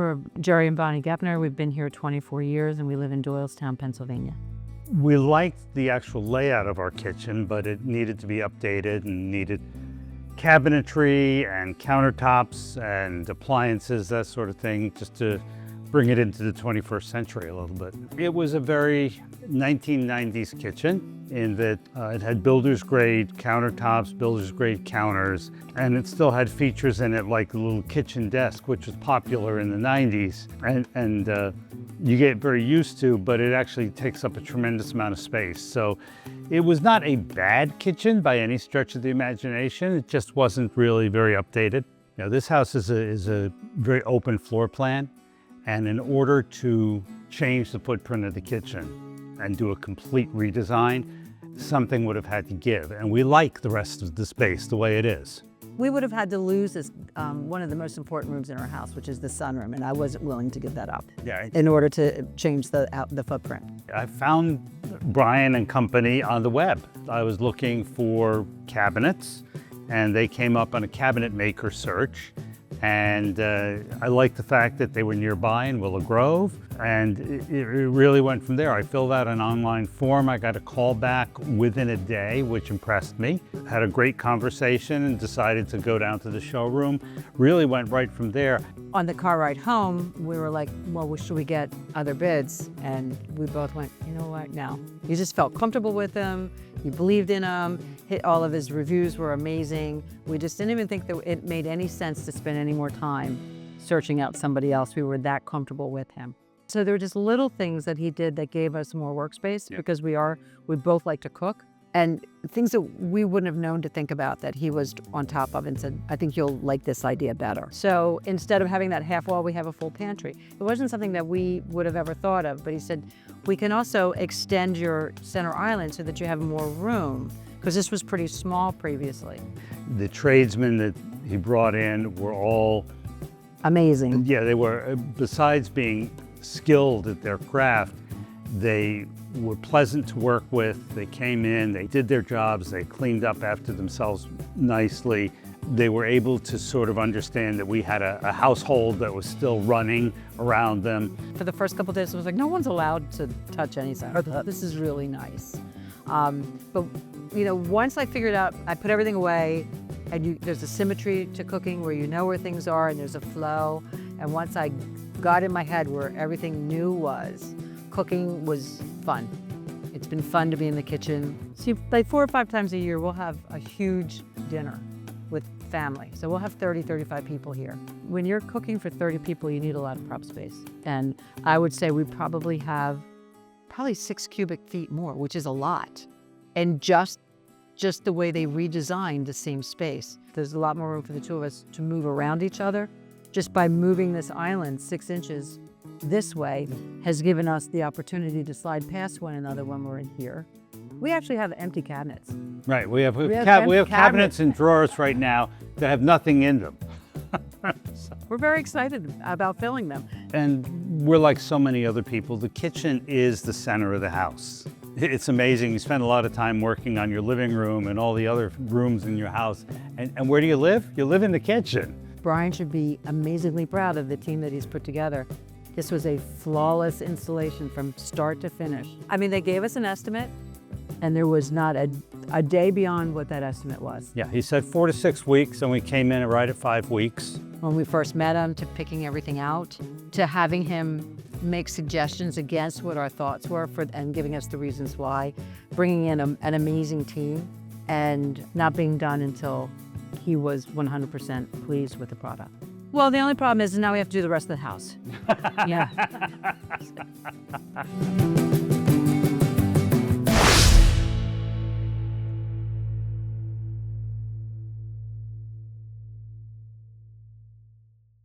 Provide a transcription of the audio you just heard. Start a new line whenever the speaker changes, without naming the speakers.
We're Jerry and Bonnie Gepner. We've been here 24 years and we live in Doylestown, Pennsylvania.
We liked the actual layout of our kitchen, but it needed to be updated and needed cabinetry and countertops and appliances, that sort of thing, just to bring it into the 21st century a little bit. It was a very 1990s kitchen in that it had builder's grade countertops, builder's grade counters, and it still had features in it like a little kitchen desk, which was popular in the 90s. And you get very used to, but it actually takes up a tremendous amount of space. So it was not a bad kitchen by any stretch of the imagination. It just wasn't really very updated. Now, this house is a very open floor plan. And in order to change the footprint of the kitchen and do a complete redesign, something would have had to give. And we like the rest of the space the way it is.
We would have had to lose this, one of the most important rooms in our house, which is the sunroom, and I wasn't willing to give that up in order to change the footprint.
I found Brian and company on the web. I was looking for cabinets, and they came up on a cabinet maker search. And I liked the fact that they were nearby in Willow Grove, and it really went from there. I filled out an online form. I got a call back within a day, which impressed me. Had a great conversation and decided to go down to the showroom. Really went right from there.
On the car ride home, we were like, well, should we get other bids? And we both went, you know what, no. You just felt comfortable with him. You believed in him. All of his reviews were amazing. We just didn't even think that it made any sense to spend any more time searching out somebody else. We were that comfortable with him. So there were just little things that he did that gave us more workspace because we both like to cook, and things that we wouldn't have known to think about that he was on top of and said, I think you'll like this idea better. So instead of having that half wall, we have a full pantry. It wasn't something that we would have ever thought of, but he said, we can also extend your center island so that you have more room, because this was pretty small previously.
The tradesmen that he brought in were all
amazing.
Yeah, they were, besides being skilled at their craft, they were pleasant to work with. They came in, they did their jobs, they cleaned up after themselves nicely. They were able to sort of understand that we had a household that was still running around them.
For the first couple of days, I was like, no one's allowed to touch anything. This is really nice. But you know, once I figured out, I put everything away, and there's a symmetry to cooking where you know where things are and there's a flow. And once I got in my head where everything new was, cooking was fun. It's been fun to be in the kitchen. See, like 4 or 5 times a year, we'll have a huge dinner with family. So we'll have 30, 35 people here. When you're cooking for 30 people, you need a lot of prop space. And I would say we probably have 6 cubic feet more, which is a lot. And just the way they redesigned the same space. There's a lot more room for the two of us to move around each other. Just by moving this island 6 inches this way has given us the opportunity to slide past one another when we're in here. We actually have empty cabinets.
Right, we have cabinets and drawers right now that have nothing in them.
We're very excited about filling them.
And we're like so many other people, the kitchen is the center of the house. It's amazing. You spend a lot of time working on your living room and all the other rooms in your house. And where do you live? You live in the kitchen.
Brian should be amazingly proud of the team that he's put together. This was a flawless installation from start to finish. I mean, they gave us an estimate, and there was not a day beyond what that estimate was.
Yeah, he said 4 to 6 weeks, and we came in right at 5 weeks.
When we first met him, to picking everything out, to having him make suggestions against what our thoughts were and giving us the reasons why, bringing in an amazing team, and not being done until he was 100% pleased with the product. Well, the only problem is now we have to do the rest of the house. Yeah.